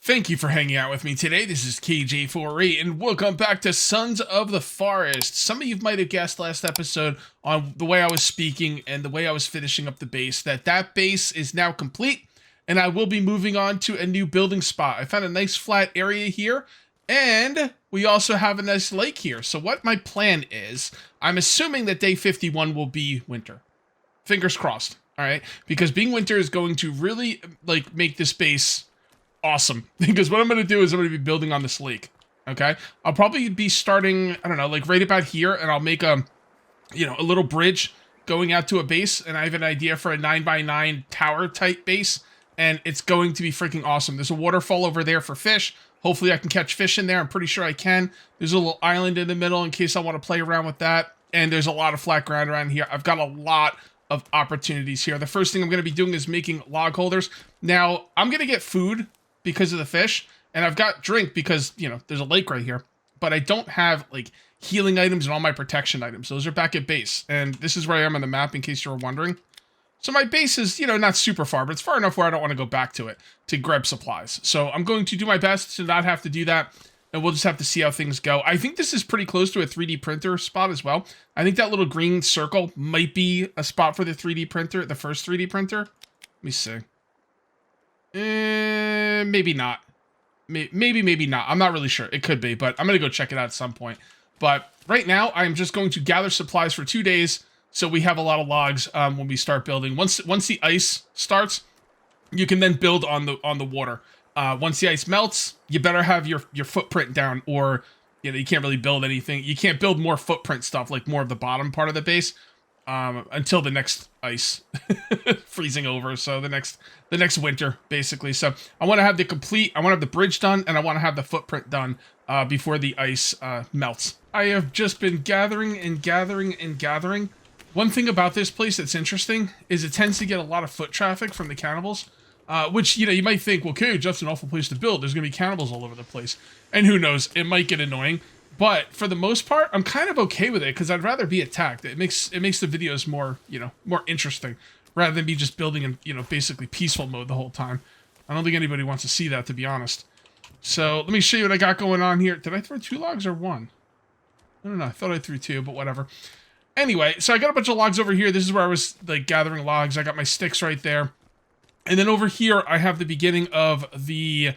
Thank you for hanging out with me today. This is KJ48, and welcome back to Sons of the Forest. Some of you might have guessed last episode on the way I was speaking and the way I was finishing up the base, that base is now complete, and I will be moving on to a new building spot. I found a nice flat area here, and we also have a nice lake here. So what my plan is, I'm assuming that day 51 will be winter. Fingers crossed, all right? Because being winter is going to really, make this base awesome, because what I'm going to do is I'm going to be building on this lake, okay? I'll probably be starting, I don't know, right about here, and I'll make a little bridge going out to a base, and I have an idea for a 9x9 tower type base, and it's going to be freaking awesome. There's a waterfall over there for fish. Hopefully I can catch fish in there. I'm pretty sure I can. There's a little island in the middle in case I want to play around with that, and there's a lot of flat ground around here. I've got a lot of opportunities here. The first thing I'm going to be doing is making log holders. Now, I'm going to get food because of the fish, and I've got drink because, there's a lake right here, but I don't have, healing items and all my protection items. Those are back at base, and this is where I am on the map, in case you were wondering. So my base is, not super far, but it's far enough where I don't want to go back to it to grab supplies. So I'm going to do my best to not have to do that, and we'll just have to see how things go. I think this is pretty close to a 3D printer spot as well. I think that little green circle might be a spot for the 3D printer, the first 3D printer. Let me see. Maybe not. Maybe not. I'm not really sure. It could be, but I'm going to go check it out at some point. But right now, I'm just going to gather supplies for 2 days, so we have a lot of logs when we start building. Once the ice starts, you can then build on the water. Once the ice melts, you better have your footprint down, or you can't really build anything. You can't build more footprint stuff, like more of the bottom part of the base, until the next ice freezing over. So the next winter, basically. So I want to have the bridge done, and I want to have the footprint done before the ice melts. I have just been gathering and gathering and gathering. One thing about this place that's interesting is it tends to get a lot of foot traffic from the cannibals, which, you might think, well, okay, that's an awful place to build. There's going to be cannibals all over the place. And who knows, it might get annoying. But for the most part, I'm kind of okay with it, because I'd rather be attacked. It makes the videos more, more interesting, rather than be just building in, basically peaceful mode the whole time. I don't think anybody wants to see that, to be honest. So let me show you what I got going on here. Did I throw 2 logs or 1? I don't know. I thought I threw 2, but whatever. Anyway, so I got a bunch of logs over here. This is where I was, gathering logs. I got my sticks right there. And then over here, I have the beginning of the,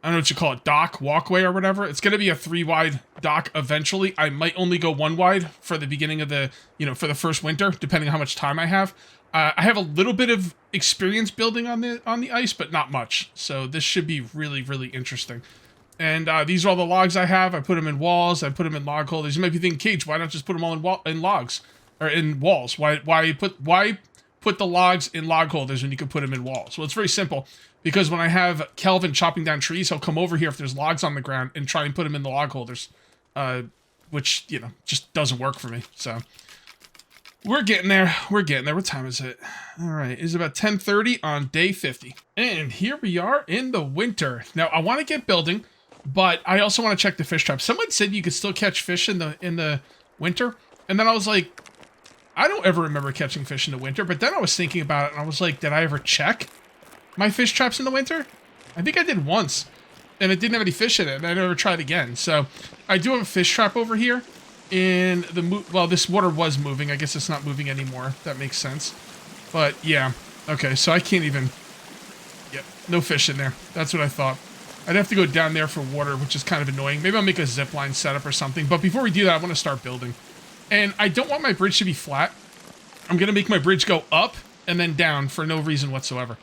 I don't know what you call it, dock, walkway or whatever. It's going to be a 3-wide dock eventually. I might only go 1 wide for the beginning of the, for the first winter, depending on how much time I have. I have a little bit of experience building on the ice, but not much. So this should be really, really interesting. And these are all the logs I have. I put them in walls. I put them in log holders. You might be thinking, Cage, why not just put them all in logs or in walls? Why put the logs in log holders when you can put them in walls? Well, it's very simple. Because when I have Kelvin chopping down trees, he'll come over here if there's logs on the ground and try and put them in the log holders, which, just doesn't work for me. So we're getting there. We're getting there. What time is it? All right. It's about 10:30 on day 50. And here we are in the winter. Now, I want to get building, but I also want to check the fish trap. Someone said you could still catch fish in the winter. And then I was like, I don't ever remember catching fish in the winter. But then I was thinking about it, and I was like, did I ever check my fish traps in the winter? I think I did once, and it didn't have any fish in it, and I never tried again. So I do have a fish trap over here in the well, this water was moving. I guess it's not moving anymore. That makes sense. But yeah, okay, so I can't even, yep, no fish in there. That's what I thought. I'd have to go down there for water, which is kind of annoying. Maybe I'll make a zip line setup or something. But before we do that, I want to start building. And I don't want my bridge to be flat. I'm going to make my bridge go up and then down for no reason whatsoever.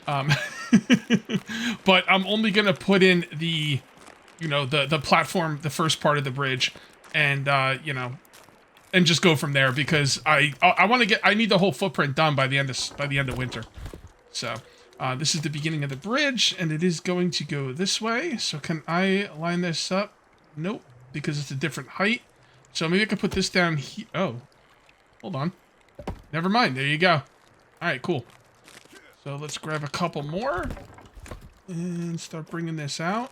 But I'm only going to put in the, the platform, the first part of the bridge, and, and just go from there, because I need the whole footprint done by the end of winter. So, this is the beginning of the bridge, and it is going to go this way. So can I line this up? Nope, because it's a different height. So maybe I can put this down here. Oh, hold on. Never mind. There you go. All right, cool. So let's grab a couple more and start bringing this out.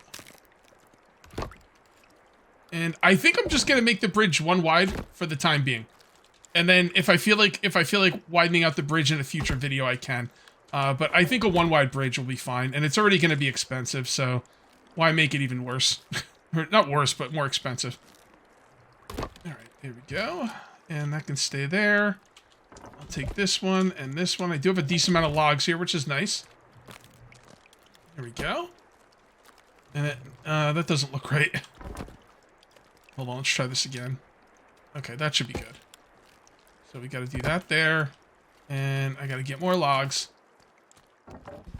And I think I'm just going to make the bridge 1 wide for the time being. And then if I feel like widening out the bridge in a future video, I can. But I think a one-wide bridge will be fine, and it's already going to be expensive, so why make it even worse? Or not worse, but more expensive. All right, here we go. And that can stay there. I'll take this one and this one. I do have a decent amount of logs here, which is nice. Here we go. And that doesn't look right. Hold on, let's try this again. Okay, that should be good. So we got to do that there. And I got to get more logs.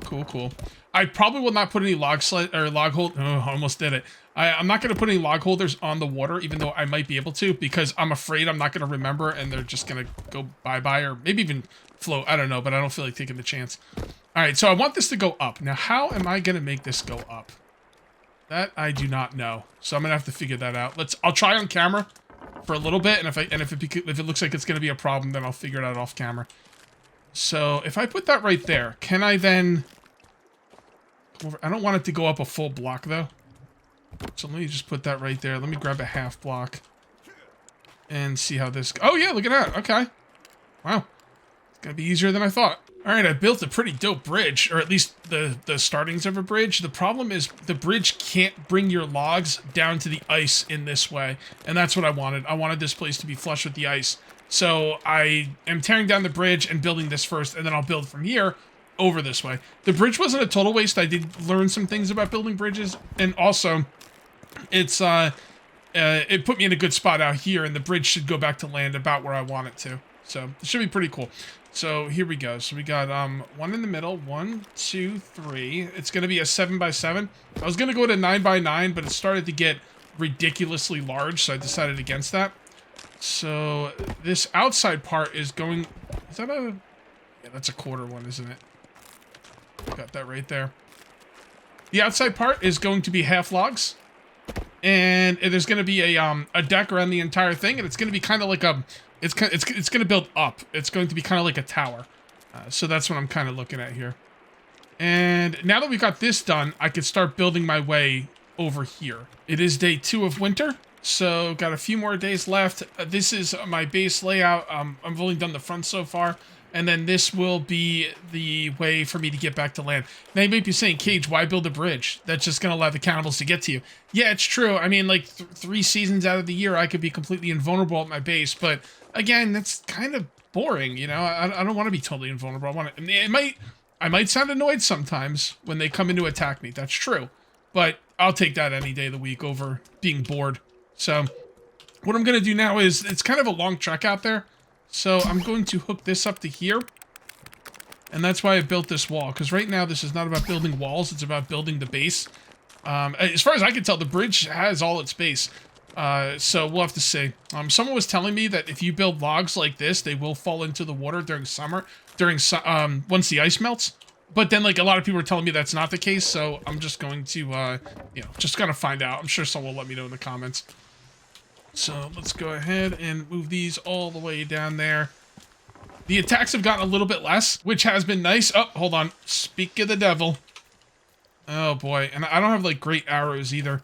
Cool, cool. I probably will not put any log hold. Oh, I almost did it. I'm not going to put any log holders on the water, even though I might be able to, because I'm afraid I'm not going to remember and they're just going to go bye-bye or maybe even float. I don't know, but I don't feel like taking the chance. All right, so I want this to go up. Now, how am I going to make this go up? That I do not know. So I'm going to have to figure that out. I'll try on camera for a little bit, and if it looks like it's going to be a problem, then I'll figure it out off camera. So if I put that right there, can I then... I don't want it to go up a full block, though. So let me just put that right there. Let me grab a half block and see how this... Oh, yeah, look at that. Okay. Wow. It's going to be easier than I thought. All right, I built a pretty dope bridge, or at least the startings of a bridge. The problem is the bridge can't bring your logs down to the ice in this way, and that's what I wanted. I wanted this place to be flush with the ice. So I am tearing down the bridge and building this first, and then I'll build from here over this way. The bridge wasn't a total waste. I did learn some things about building bridges, and also it's it put me in a good spot out here, and the bridge should go back to land about where I want it to. So it should be pretty cool. So here we go. So we got one in the middle, 1, 2, 3. It's gonna be a 7x7. I was gonna go to 9x9, but it started to get ridiculously large, so I decided against that. So this outside part is going... Is that a... Yeah, that's a quarter one, isn't it? Got that right there. The outside part is going to be half logs. And there's going to be a deck around the entire thing. And it's going to be kind of like a... It's going to build up. It's going to be kind of like a tower. So that's what I'm kind of looking at here. And now that we got this done, I can start building my way over here. It is day 2 of winter. So got a few more days left. This is my base layout. I've only done the front so far. And then this will be the way for me to get back to land. Now you might be saying, Cage, why build a bridge? That's just going to allow the cannibals to get to you. Yeah, it's true. I mean, like 3 seasons out of the year, I could be completely invulnerable at my base. But again, that's kind of boring, you know? I don't want to be totally invulnerable. I might sound annoyed sometimes when they come in to attack me. That's true. But I'll take that any day of the week over being bored. So what I'm going to do now is, it's kind of a long trek out there. So I'm going to hook this up to here. And that's why I built this wall. Because right now this is not about building walls. It's about building the base. As far as I can tell, the bridge has all its base. So we'll have to see. Someone was telling me that if you build logs like this, they will fall into the water during summer. Once the ice melts. But then, like, a lot of people are telling me that's not the case. So I'm just going to, just gonna find out. I'm sure someone will let me know in the comments. So let's go ahead and move these all the way down there. The attacks have gotten a little bit less, which has been nice. Oh, hold on. Speak of the devil. Oh boy, and I don't have like great arrows either.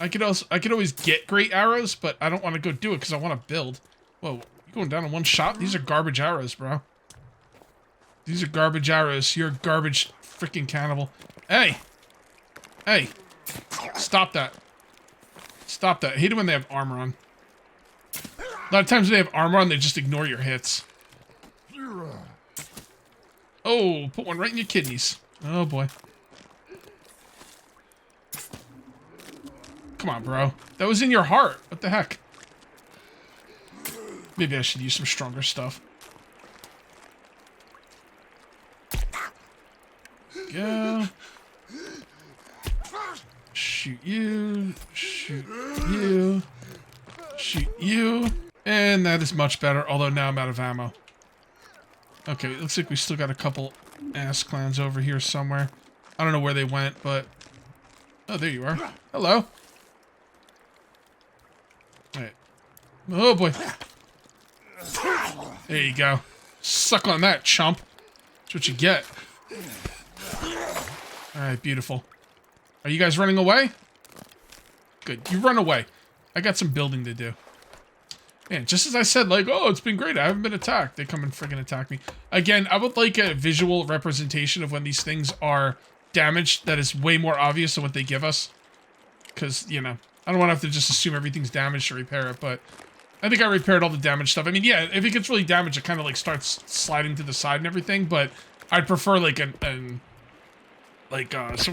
I could always get great arrows, but I don't want to go do it because I want to build. Whoa, you going down in one shot? These are garbage arrows, bro. These are garbage arrows. You're a garbage freaking cannibal. Hey! Hey! Stop that. Stop that. I hate it when they have armor on. A lot of times when they have armor on, they just ignore your hits. Oh, put one right in your kidneys. Oh, boy. Come on, bro. That was in your heart. What the heck? Maybe I should use some stronger stuff. Go. Shoot you. Shoot you. Shoot you. And that is much better, although now I'm out of ammo. Okay, it looks like we still got a couple ass clowns over here somewhere. I don't know where they went, but... Oh, there you are. Hello. Alright. Oh, boy. There you go. Suck on that, chump. That's what you get. Alright, beautiful. Are you guys running away? Good. You run away. I got some building to do. Yeah, just as I said, like, oh, it's been great. I haven't been attacked. They come and friggin' attack me. Again, I would like a visual representation of when these things are damaged that is way more obvious than what they give us. Because, you know, I don't want to have to just assume everything's damaged to repair it, but I think I repaired all the damaged stuff. I mean, yeah, if it gets really damaged, it kind of, like, starts sliding to the side and everything, but I'd prefer, like, some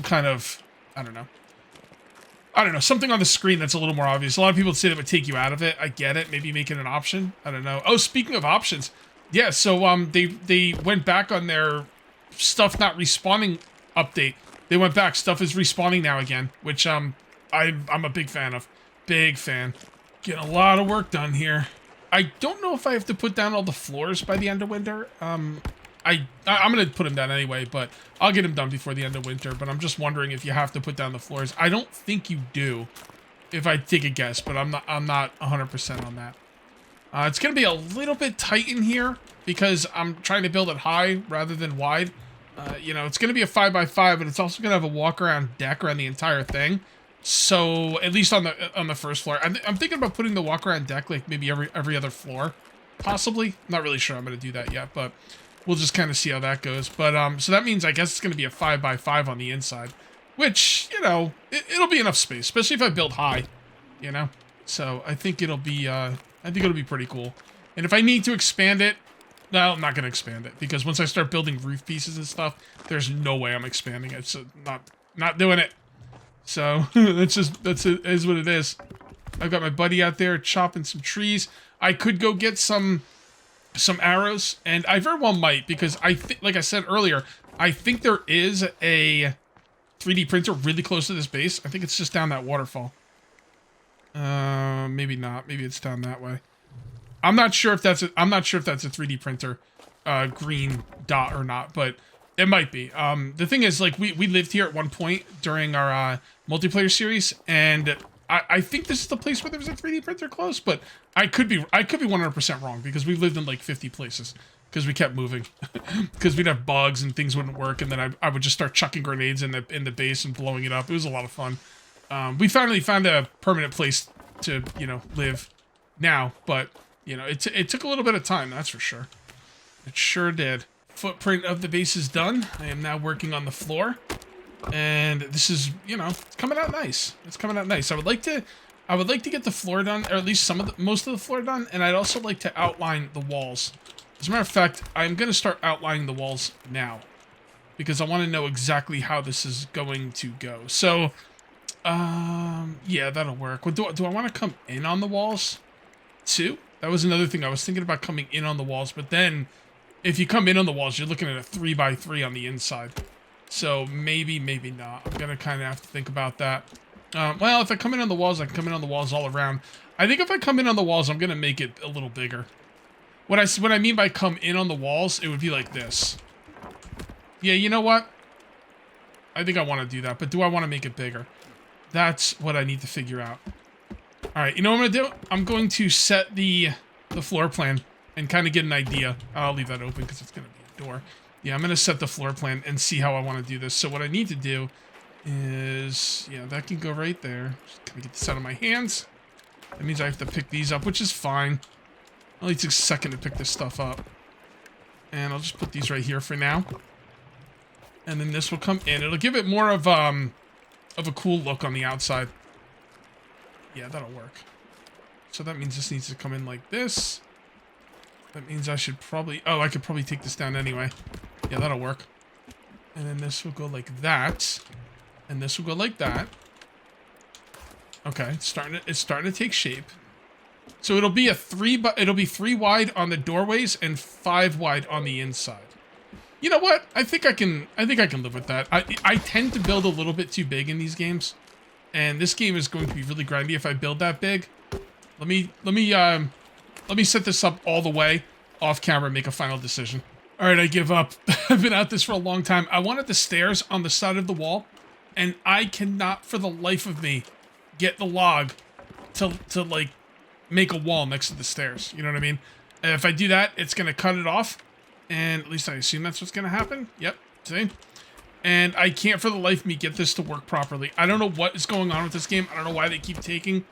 kind of, I don't know, something on the screen that's a little more obvious. A lot of people say that would take you out of it. I get it. Maybe make it an option. I don't know. Oh, speaking of options, yeah. So they went back on their stuff not respawning update. They went back. Stuff is respawning now again, which I'm a big fan of. Big fan. Getting a lot of work done here. I don't know if I have to put down all the floors by the end of winter. I'm gonna put them down anyway, but I'll get them done before the end of winter. But I'm just wondering if you have to put down the floors. I don't think you do, if I take a guess, but I'm not 100% on that. It's gonna be a little bit tight in here because I'm trying to build it high rather than wide. You know, it's gonna be a 5x5, but it's also gonna have a walk around deck around the entire thing. So at least on the first floor, I'm thinking about putting the walk around deck like maybe every other floor, possibly. I'm not really sure I'm gonna do that yet, but we'll just kind of see how that goes. But, so that means I guess it's going to be a 5x5 on the inside. Which, you know, it'll be enough space. Especially if I build high, you know? So, I think it'll be pretty cool. And if I need to expand it, no, I'm not going to expand it. Because once I start building roof pieces and stuff, there's no way I'm expanding it. So, not doing it. So, that's it is what it is. I've got my buddy out there chopping some trees. I could go get some arrows, and I very well might, because I think, like I said earlier, I think there is a 3D printer really close to this base. I think it's just down that waterfall. Maybe not. Maybe it's down that way. I'm not sure if that's a 3D printer, green dot or not, but it might be. The thing is, like, we lived here at one point during our multiplayer series, and I think this is the place where there was a 3D printer close, but I could be 100% wrong, because we lived in like 50 places because we kept moving because we'd have bugs and things wouldn't work, and then I would just start chucking grenades in the base and blowing it up. It was a lot of fun. We finally found a permanent place to, you know, live now, but you know, it took a little bit of time, that's for sure. It sure did. Footprint of the base is done. I am now working on the floor. And this is, you know, it's coming out nice. It's coming out nice. I would like to get the floor done, or at least most of the floor done, and I'd also like to outline the walls. As a matter of fact, I'm going to start outlining the walls now, because I want to know exactly how this is going to go. So, yeah, that'll work. Do I want to come in on the walls too? That was another thing. I was thinking about coming in on the walls, but then if you come in on the walls, you're looking at a 3x3 on the inside. So maybe not. I'm gonna kind of have to think about that. Well, if I come in on the walls, I can come in on the walls all around. I think if I come in on the walls, I'm gonna make it a little bigger. What I mean by come in on the walls, it would be like this. Yeah, you know what? I think I want to do that, but do I want to make it bigger? That's what I need to figure out. All right, you know what I'm gonna do? I'm going to set the floor plan and kind of get an idea. I'll leave that open because it's gonna be a door. Yeah, I'm going to set the floor plan and see how I want to do this. So what I need to do is, yeah, that can go right there. Just going to get this out of my hands. That means I have to pick these up, which is fine. It only takes a second to pick this stuff up. And I'll just put these right here for now. And then this will come in. It'll give it more of a cool look on the outside. Yeah, that'll work. So that means this needs to come in like this. That means I should probably... Oh, I could probably take this down anyway. Yeah, that'll work. And then this will go like that. And this will go like that. Okay, it's starting to take shape. So it'll be it'll be 3 wide on the doorways and 5 wide on the inside. You know what? I think I can live with that. I tend to build a little bit too big in these games. And this game is going to be really grindy if I build that big. Let me set this up all the way off camera and make a final decision. All right, I give up. I've been at this for a long time. I wanted the stairs on the side of the wall, and I cannot for the life of me get the log to like make a wall next to the stairs. You know what I mean? And if I do that, it's going to cut it off, and at least I assume that's what's going to happen. Yep, see? And I can't for the life of me get this to work properly. I don't know what is going on with this game. I don't know why they keep taking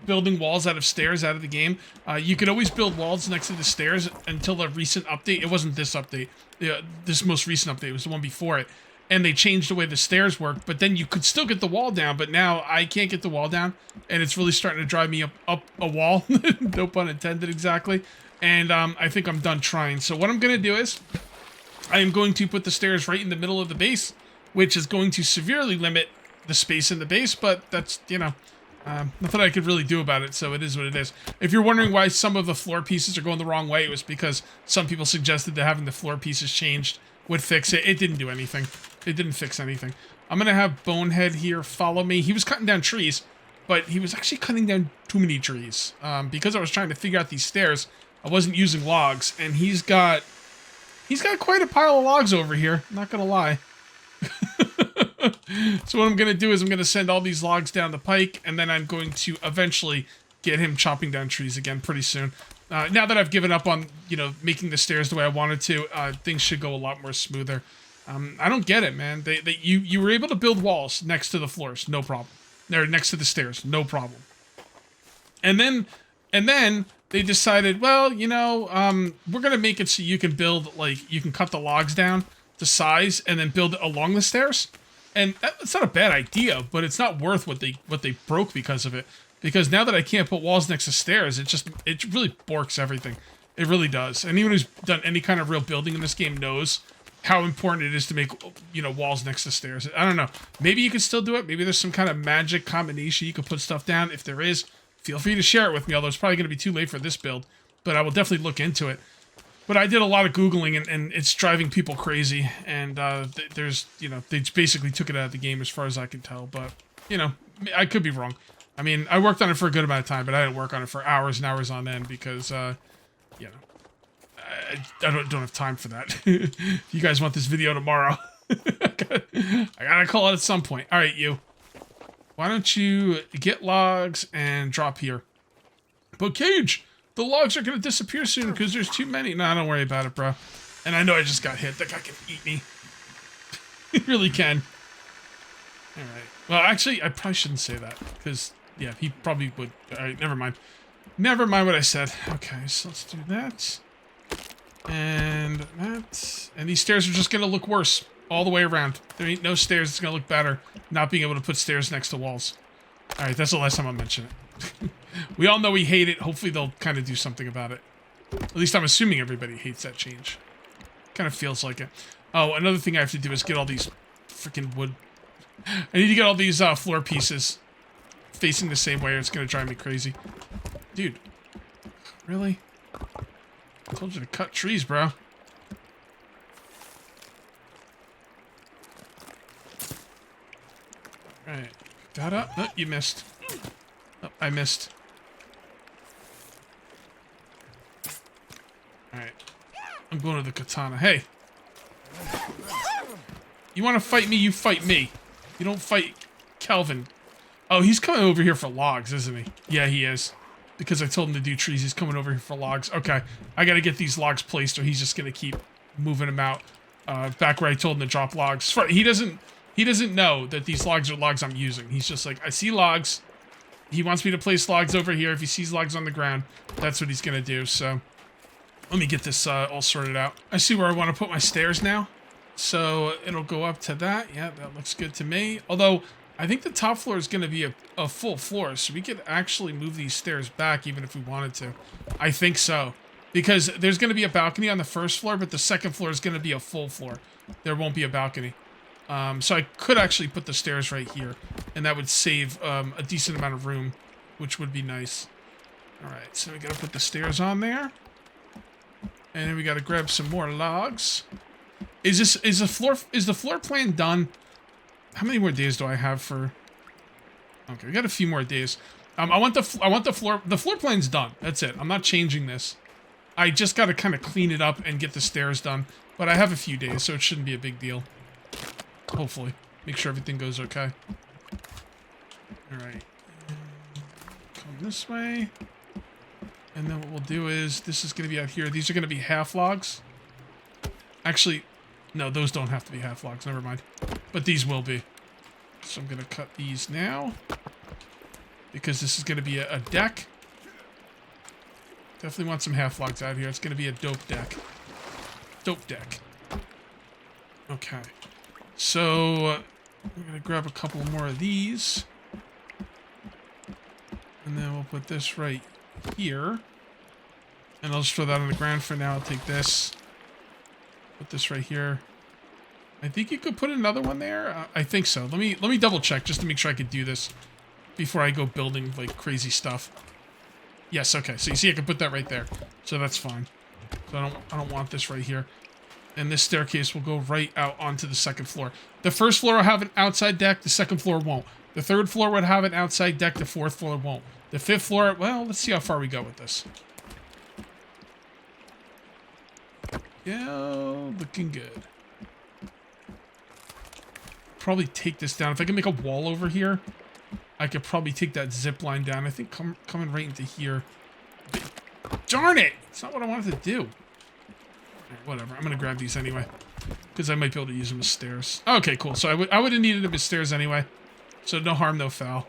building walls out of stairs out of the game. You could always build walls next to the stairs until the recent update. It wasn't this update. This most recent update was the one before it. And they changed the way the stairs work, but then you could still get the wall down, but now I can't get the wall down, and it's really starting to drive me up a wall. No pun intended exactly. And I think I'm done trying. So what I'm going to do is I am going to put the stairs right in the middle of the base, which is going to severely limit the space in the base, but that's, you know, nothing I could really do about it, so it is what it is. If you're wondering why some of the floor pieces are going the wrong way, it was because some people suggested that having the floor pieces changed would fix it. It didn't do anything. It didn't fix anything. I'm going to have Bonehead here follow me. He was cutting down trees, but he was actually cutting down too many trees. Because I was trying to figure out these stairs, I wasn't using logs, and he's got quite a pile of logs over here, not going to lie. So what I'm going to do is I'm going to send all these logs down the pike, and then I'm going to eventually get him chopping down trees again pretty soon. Now that I've given up on, you know, making the stairs the way I wanted to, things should go a lot more smoother. I don't get it, man. You were able to build walls next to the floors, no problem. They're next to the stairs, no problem. And then they decided, well, you know, we're going to make it so you can build, like, you can cut the logs down to size and then build it along the stairs. And that's not a bad idea, but it's not worth what they broke because of it. Because now that I can't put walls next to stairs, it really borks everything. It really does. Anyone who's done any kind of real building in this game knows how important it is to make, you know, walls next to stairs. I don't know. Maybe you can still do it. Maybe there's some kind of magic combination you can put stuff down. If there is, feel free to share it with me, although it's probably going to be too late for this build. But I will definitely look into it. But I did a lot of Googling, and it's driving people crazy. And there's, you know, they basically took it out of the game as far as I can tell. But, you know, I could be wrong. I mean, I worked on it for a good amount of time, but I didn't work on it for hours and hours on end because, you know, I don't have time for that. If you guys want this video tomorrow, I gotta call it at some point. All right, you. Why don't you get logs and drop here? But Cage, the logs are gonna disappear soon because there's too many. Nah, don't worry about it, bro. And I know I just got hit. That guy can eat me. He really can. All right. Well, actually, I probably shouldn't say that because, yeah, he probably would. All right, never mind. Never mind what I said. Okay, so let's do that. And that. And these stairs are just going to look worse all the way around. There ain't no stairs. It's going to look better not being able to put stairs next to walls. All right, that's the last time I'll mention it. We all know we hate it. Hopefully they'll kind of do something about it. At least I'm assuming everybody hates that change. Kind of feels like it. Oh, another thing I have to do is get all these freaking wood. I need to get all these floor pieces facing the same way or it's going to drive me crazy. Dude. Really? I told you to cut trees, bro. Alright. That up? Oh, you missed. Oh, I missed. Alright. I'm going to the katana. Hey! You want to fight me, you fight me. You don't fight Kelvin. Oh, he's coming over here for logs, isn't he? Yeah, he is. Because I told him to do trees, he's coming over here for logs. Okay, I gotta get these logs placed or he's just gonna keep moving them out. Back where I told him to drop logs. He doesn't know that these logs are logs I'm using. He's just like, I see logs. He wants me to place logs over here. If he sees logs on the ground, that's what he's gonna do. So, let me get this all sorted out. I see where I want to put my stairs now. So, it'll go up to that. Yeah, that looks good to me. Although, I think the top floor is going to be a full floor, so we could actually move these stairs back even if we wanted to. I think so. Because there's going to be a balcony on the first floor, but the second floor is going to be a full floor. There won't be a balcony. So I could actually put the stairs right here, and that would save a decent amount of room, which would be nice. Alright, so we got to put the stairs on there. And then we got to grab some more logs. Is the floor plan done? How many more days do I have for? Okay, we got a few more days. I want the floor plan's done. That's it. I'm not changing this. I just got to kind of clean it up and get the stairs done. But I have a few days, so it shouldn't be a big deal. Hopefully, make sure everything goes okay. All right, come this way, and then what we'll do is this is going to be out here. These are going to be half logs. Actually, no, those don't have to be half logs. Never mind. But these will be. So I'm going to cut these now. because this is going to be a deck. Definitely want some half logs out here. It's going to be a dope deck. Dope deck. Okay. So I'm going to grab a couple more of these. And then we'll put this right here. And I'll just throw that on the ground for now. I'll take this. Put this right here. I think you could put another one there. I think so. Let me double check just to make sure I could do this before I go building like crazy stuff. Yes, okay. So you see I can put that right there. So that's fine. So I don't want this right here. And this staircase will go right out onto the second floor. The first floor will have an outside deck, the second floor won't. The third floor would have an outside deck, the fourth floor won't. The fifth floor, well, let's see how far we go with this. Yeah, looking good. Probably take this down. If I can make a wall over here, I could probably take that zip line down. I think coming right into here. Darn it! It's not what I wanted to do. Right, whatever. I'm going to grab these anyway. Because I might be able to use them as stairs. Okay, cool. So I would have needed them as stairs anyway. So no harm, no foul.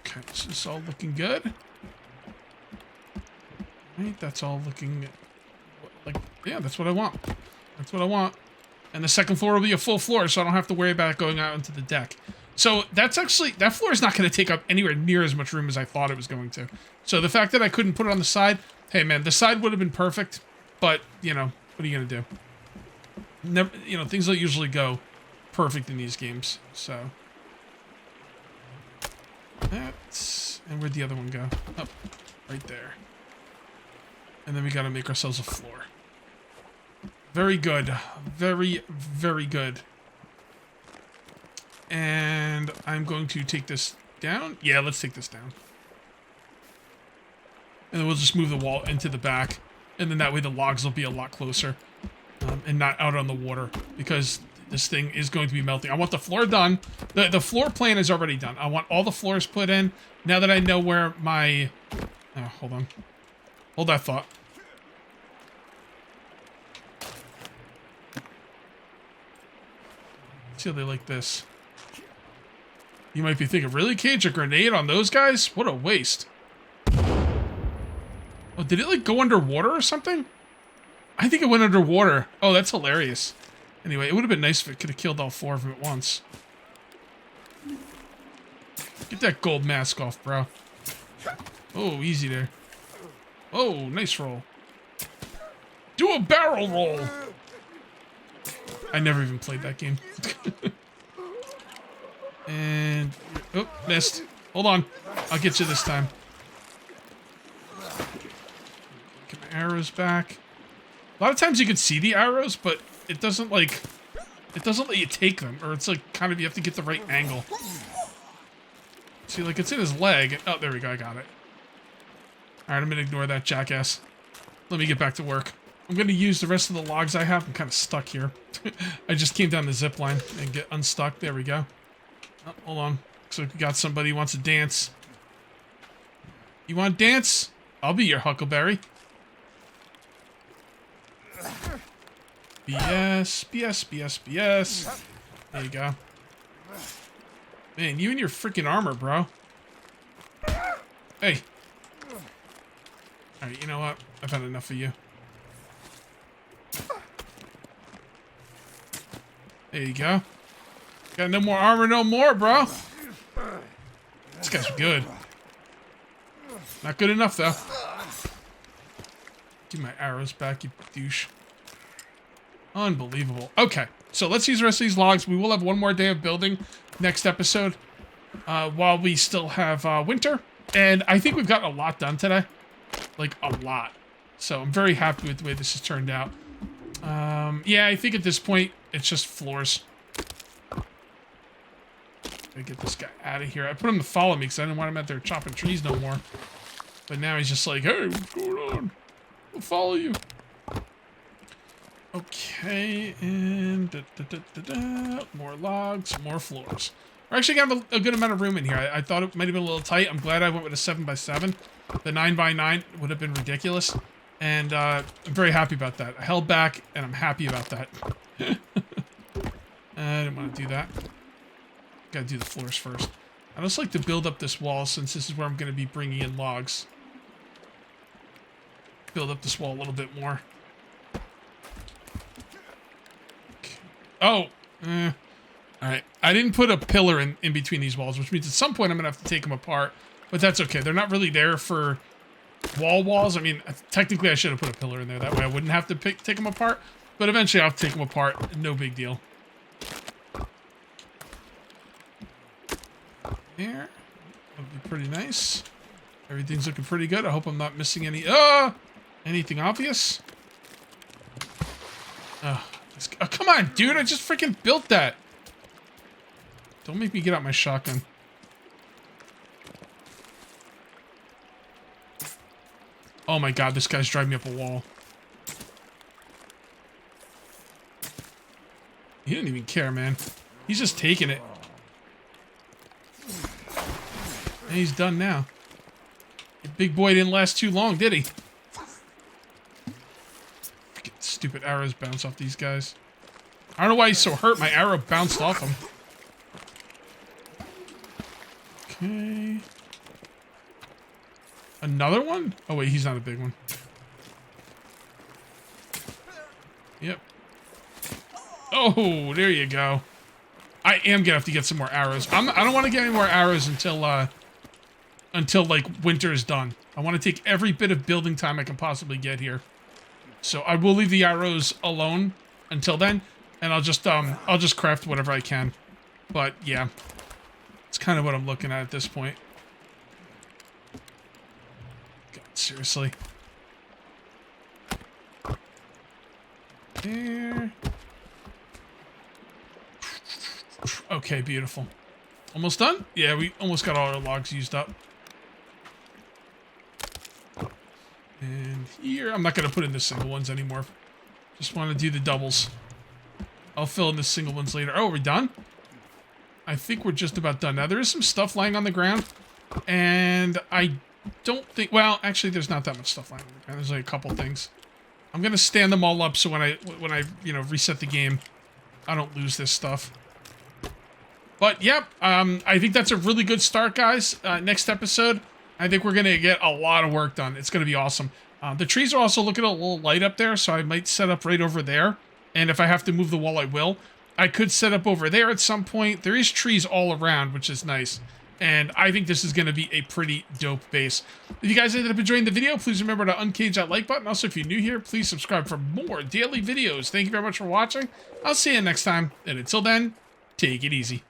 Okay, so this is all looking good. Right, that's all looking like, yeah, that's what I want. That's what I want. And the second floor will be a full floor, so I don't have to worry about it going out into the deck. So that's actually, that floor is not going to take up anywhere near as much room as I thought it was going to. So the fact that I couldn't put it on the side, hey man, the side would have been perfect, but, you know, what are you going to do? Never, you know, things don't usually go perfect in these games, so. That's, and where'd the other one go? Oh, right there. And then we got to make ourselves a floor. Very good. Very, very good. And I'm going to take this down. Yeah, let's take this down. And then we'll just move the wall into the back. And then that way the logs will be a lot closer. And not out on the water. Because this thing is going to be melting. I want the floor done. The floor plan is already done. I want all the floors put in. Now that I know where my... Oh, hold on. Hold that thought. See how they like this. You might be thinking, really, Cage? A grenade on those guys? What a waste. Oh, did it like go underwater or something? I think it went underwater. Oh, that's hilarious. Anyway, it would have been nice if it could have killed all four of them at once. Get that gold mask off, bro. Oh, easy there. Oh, nice roll. Do a barrel roll. I never even played that game. And... oh, missed. Hold on. I'll get you this time. Get my arrows back. A lot of times you can see the arrows, but it doesn't, like... it doesn't let you take them. Or it's, like, kind of you have to get the right angle. See, like, it's in his leg. Oh, there we go. I got it. Alright, I'm gonna ignore that jackass. Let me get back to work. I'm going to use the rest of the logs I have. I'm kind of stuck here. I just came down the zip line and get unstuck. There we go. Oh, hold on. Looks like we got somebody who wants to dance. You want to dance? I'll be your Huckleberry. BS, BS, BS, BS. There you go. Man, you and your freaking armor, bro. Hey. Alright, you know what? I've had enough of you. There you go. Got no more armor, no more, bro. This guy's good. Not good enough, though. Give my arrows back, you douche. Unbelievable. Okay, so let's use the rest of these logs. We will have one more day of building next episode while we still have winter. And I think we've gotten a lot done today. Like, a lot. So I'm very happy with the way this has turned out. Yeah, I think at this point, it's just floors. Gotta get this guy out of here. I put him to follow me because I didn't want him out there chopping trees no more. But now he's just like, hey, what's going on? I'll follow you. Okay, and more logs, more floors. We're actually gonna have a good amount of room in here. I thought it might have been a little tight. I'm glad I went with a 7x7. The 9x9 would have been ridiculous. And I'm very happy about that. I held back, and I'm happy about that. I didn't want to do that. Gotta do the floors first. I just like to build up this wall since this is where I'm going to be bringing in logs. Build up this wall a little bit more. Okay. Oh! Alright. I didn't put a pillar in between these walls, which means at some point I'm going to have to take them apart. But that's okay. They're not really there for walls. I mean, technically I should have put a pillar in there. That way I wouldn't have to take them apart. But eventually I'll take them apart. No big deal. There. That'll be pretty nice. Everything's looking pretty good. I hope I'm not missing anything obvious. Oh, come on, dude. I just freaking built that. Don't make me get out my shotgun. Oh my god, this guy's driving me up a wall. He didn't even care, man. He's just taking it. And he's done now. The big boy didn't last too long, did he? Freaking stupid arrows bounce off these guys. I don't know why he's so hurt. My arrow bounced off him. Okay. Another one? Oh, wait, he's not a big one. Yep. Oh, there you go. I am gonna have to get some more arrows. I don't want to get any more arrows until like winter is done. I want to take every bit of building time I can possibly get here. So I will leave the arrows alone until then, and I'll just craft whatever I can. But yeah, it's kind of what I'm looking at this point. God, seriously. There. Okay, beautiful. Almost done? Yeah, we almost got all our logs used up. And here, I'm not going to put in the single ones anymore. Just want to do the doubles. I'll fill in the single ones later. Oh, are we done? I think we're just about done. Now, there is some stuff lying on the ground. And I don't think... Well, actually, there's not that much stuff lying on the ground. There's like a couple things. I'm going to stand them all up so when I reset the game, I don't lose this stuff. But, yep, I think that's a really good start, guys. Next episode, I think we're going to get a lot of work done. It's going to be awesome. The trees are also looking a little light up there, so I might set up right over there. And if I have to move the wall, I will. I could set up over there at some point. There is trees all around, which is nice. And I think this is going to be a pretty dope base. If you guys ended up enjoying the video, please remember to uncage that like button. Also, if you're new here, please subscribe for more daily videos. Thank you very much for watching. I'll see you next time. And until then, take it easy.